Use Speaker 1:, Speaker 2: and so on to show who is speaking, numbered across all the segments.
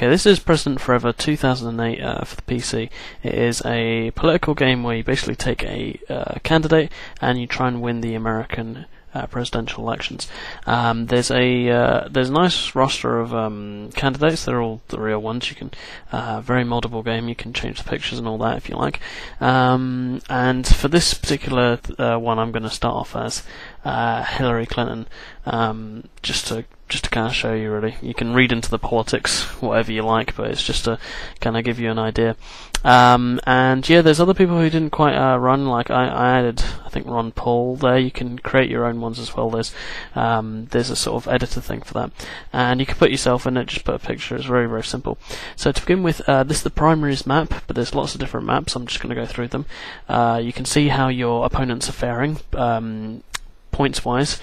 Speaker 1: Okay, this is President Forever 2008 for the PC. It is a political game where you basically take a candidate and you try and win the American presidential elections. There's a nice roster of candidates. They're all the real ones. You can very moddable game. You can change the pictures and all that if you like. And for this particular one, I'm going to start off as Hillary Clinton, just to kind of show you, really. You can read into the politics whatever you like, but it's just to kind of give you an idea. And yeah, there's other people who didn't quite run. Like I added, I think, Ron Paul there. You can create your own ones as well. There's a sort of editor thing for that, and you can put yourself in it. Just put a picture. It's very, very simple. So to begin with, this is the primaries map, but there's lots of different maps. I'm just going to go through them. You can see how your opponents are faring, points wise.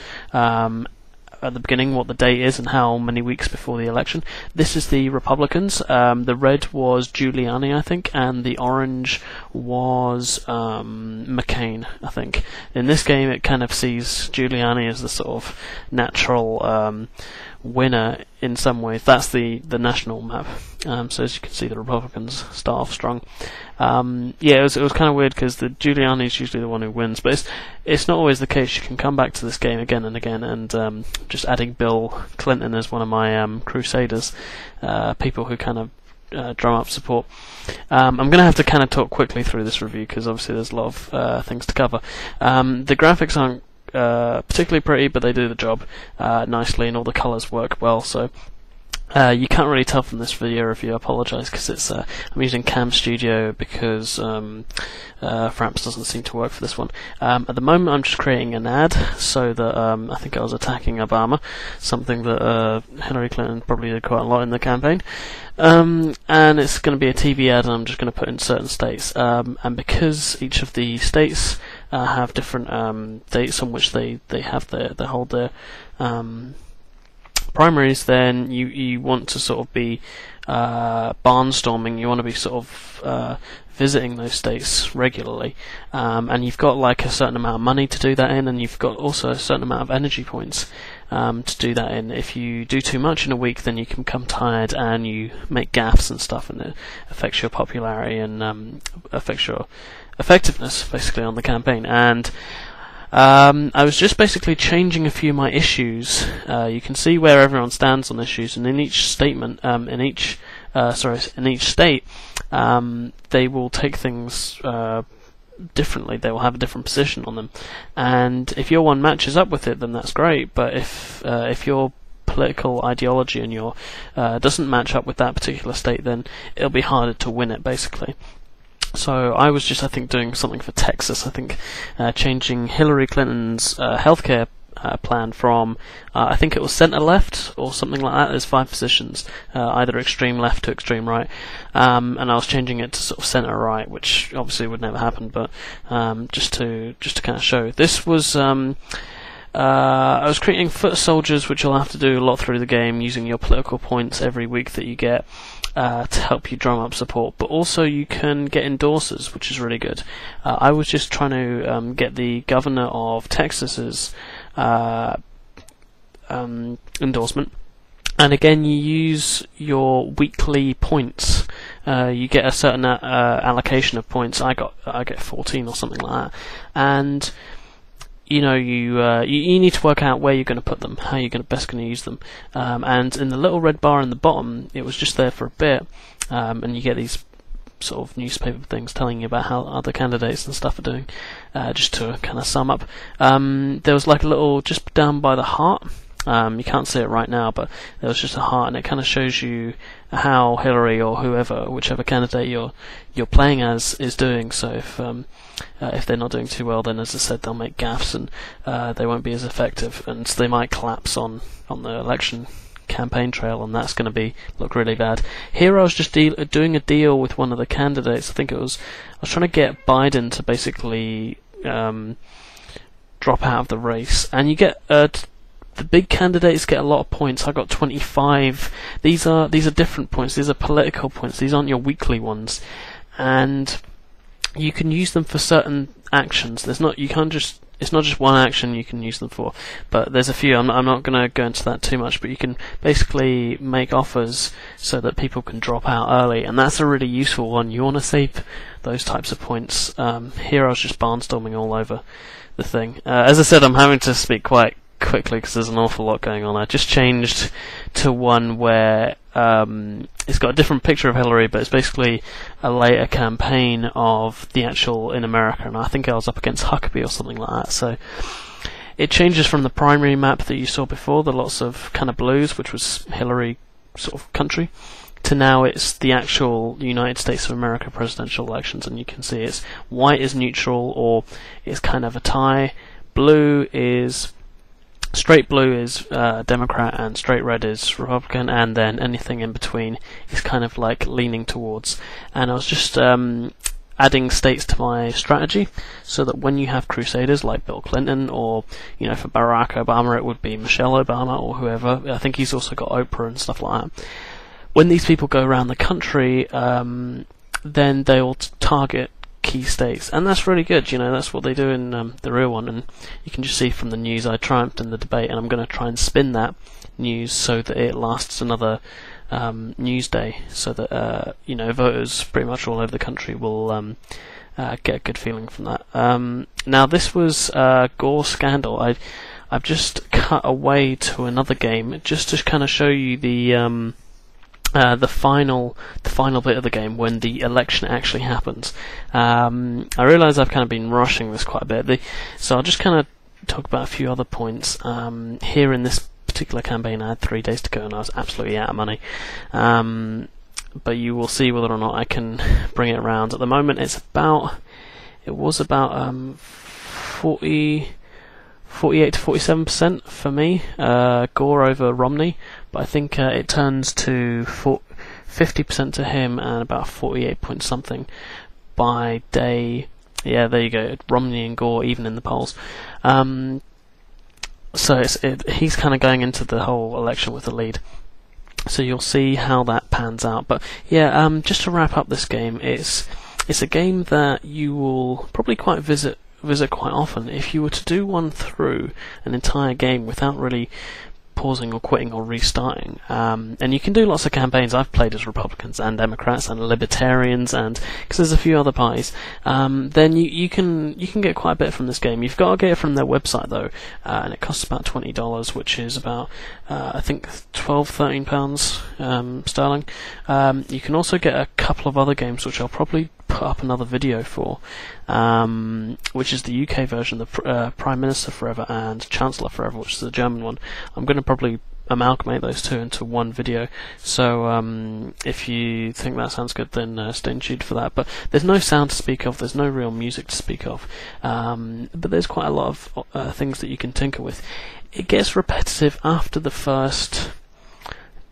Speaker 1: At the beginning, what the date is and how many weeks before the election. This is the Republicans. The red was Giuliani, I think, and the orange was McCain, I think. In this game, it kind of sees Giuliani as the sort of natural winner in some ways. That's the national map. So as you can see, the Republicans start off strong. Yeah, it was kind of weird because the Giuliani is usually the one who wins, but it's not always the case. You can come back to this game again and again, and just adding Bill Clinton as one of my crusaders, people who kind of drum up support. I'm going to have to kind of talk quickly through this review because obviously there's a lot of things to cover. The graphics aren't particularly pretty, but they do the job nicely, and all the colours work well. So you can't really tell from this video review. I apologise because it's I'm using Cam Studio because Fraps doesn't seem to work for this one. At the moment, I'm just creating an ad so that I think I was attacking Obama, something that Hillary Clinton probably did quite a lot in the campaign. And it's going to be a TV ad, and I'm just going to put in certain states. And because each of the states have different dates on which they hold their primaries, then you want to sort of be barnstorming. You want to be sort of visiting those states regularly, and you've got like a certain amount of money to do that in, and you've got also a certain amount of energy points to do that in. If you do too much in a week, then you can become tired and you make gaffes and stuff, and it affects your popularity and affects your effectiveness basically on the campaign. And I was just basically changing a few of my issues. You can see where everyone stands on issues, and in each statement, in each state, they will take things differently. They will have a different position on them, and if your one matches up with it, then that's great. But if your political ideology and your doesn't match up with that particular state, then it'll be harder to win it, basically. So I was just, I think, doing something for Texas. I think changing Hillary Clinton's healthcare plan from, I think it was centre left or something like that. There's 5 positions, either extreme left to extreme right, and I was changing it to sort of centre right, which obviously would never happen, but just to kind of show. This was I was creating foot soldiers, which you'll have to do a lot through the game, using your political points every week that you get to help you drum up support. But also you can get endorsers, which is really good. I was just trying to get the governor of Texas's endorsement. And again, you use your weekly points. You get a certain allocation of points. I get 14 or something like that. And you know, you need to work out where you're going to put them, how you're best going to use them. And in the little red bar in the bottom, it was just there for a bit, and you get these sort of newspaper things telling you about how other candidates and stuff are doing. Just to kind of sum up, there was like a little, just down by the heart. You can't see it right now, but there was just a heart, and it kind of shows you how Hillary or whichever candidate you're playing as is doing. So if they're not doing too well, then as I said, they'll make gaffes and they won't be as effective, and so they might collapse on the election campaign trail, and that's going to look really bad. Here I was just doing a deal with one of the candidates. I was trying to get Biden to basically drop out of the race, and you get the big candidates get a lot of points. I got 25. These are different points. These are political points. These aren't your weekly ones, and you can use them for certain actions. You can't just it's not just one action you can use them for, but there's a few. I'm not going to go into that too much, but you can basically make offers so that people can drop out early, and that's a really useful one. You want to save those types of points. Here I was just barnstorming all over the thing. As I said, I'm having to speak quite quickly because there's an awful lot going on. I just changed to one where it's got a different picture of Hillary, but it's basically a later campaign of the actual in America, and I think I was up against Huckabee or something like that. So it changes from the primary map that you saw before, the lots of kind of blues, which was Hillary sort of country, to now it's the actual United States of America presidential elections, and you can see it's white is neutral, or it's kind of a tie. Straight blue is Democrat and straight red is Republican, and then anything in between is kind of like leaning towards. And I was just adding states to my strategy so that when you have crusaders like Bill Clinton, or for Barack Obama it would be Michelle Obama or whoever. I think he's also got Oprah and stuff like that. When these people go around the country, then they will target key states, and that's really good. That's what they do in the real one, and you can just see from the news I triumphed in the debate, and I'm going to try and spin that news so that it lasts another news day, so that voters pretty much all over the country will get a good feeling from that. Now this was Gore Scandal. I've just cut away to another game just to kind of show you the final bit of the game when the election actually happens. I realise I've kind of been rushing this quite a bit, so I'll just kind of talk about a few other points. Here in this particular campaign I had 3 days to go and I was absolutely out of money, but you will see whether or not I can bring it around. At the moment it was about 48 to 47% for me, Gore over Romney, but I think it turns to 50% to him and about 48 point something by day. Yeah, there you go, Romney and Gore even in the polls. So he's kind of going into the whole election with the lead. So you'll see how that pans out. But yeah, just to wrap up this game, it's a game that you will probably visit quite often if you were to do one through an entire game without really pausing or quitting or restarting. And you can do lots of campaigns. I've played as Republicans and Democrats and Libertarians, and because there's a few other parties. Then you can get quite a bit from this game. You've got to get it from their website though, and it costs about $20, which is about I think £12-13 sterling. You can also get a couple of other games which I'll probably put up another video for, which is the UK version, the Prime Minister Forever and Chancellor Forever, which is the German one. I'm going to probably amalgamate those two into one video, so if you think that sounds good, then stay tuned for that. But there's no sound to speak of, there's no real music to speak of, but there's quite a lot of things that you can tinker with. It gets repetitive after the first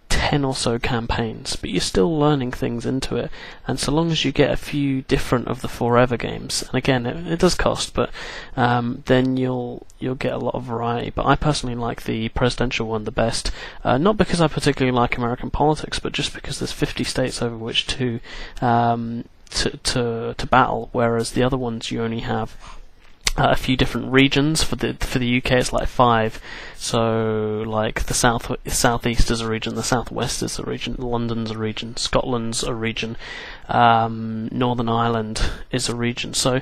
Speaker 1: 10 or so campaigns, but you're still learning things into it, and so long as you get a few different of the Forever games, and again it does cost, but then you'll get a lot of variety. But I personally like the presidential one the best, not because I particularly like American politics, but just because there's 50 states over which to battle, whereas the other ones you only have a few different regions. For the UK it's like 5, so like the southeast is a region, the southwest is a region, London's a region, Scotland's a region, Northern Ireland is a region. So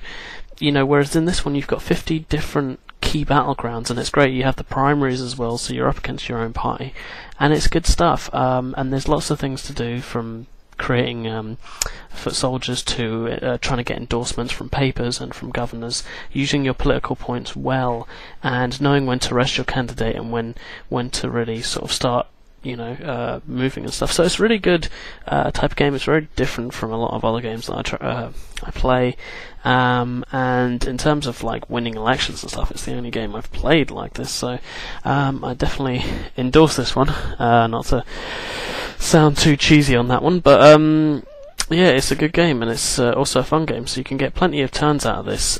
Speaker 1: whereas in this one you've got 50 different key battlegrounds, and it's great. You have the primaries as well, so you're up against your own party, and it's good stuff. And there's lots of things to do, from creating foot soldiers to trying to get endorsements from papers and from governors, using your political points well, and knowing when to rest your candidate and when to really sort of start moving and stuff. So it's a really good type of game. It's very different from a lot of other games that I play, and in terms of like winning elections and stuff, it's the only game I've played like this, so I definitely endorse this one, not to sound too cheesy on that one, but yeah, it's a good game, and it's also a fun game, so you can get plenty of turns out of this.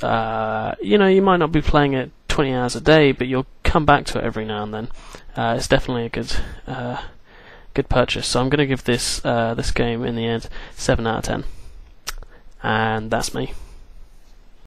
Speaker 1: You might not be playing it 20 hours a day, but you'll come back to it every now and then. It's definitely a good purchase. So I'm going to give this game in the end 7 out of 10, and that's me.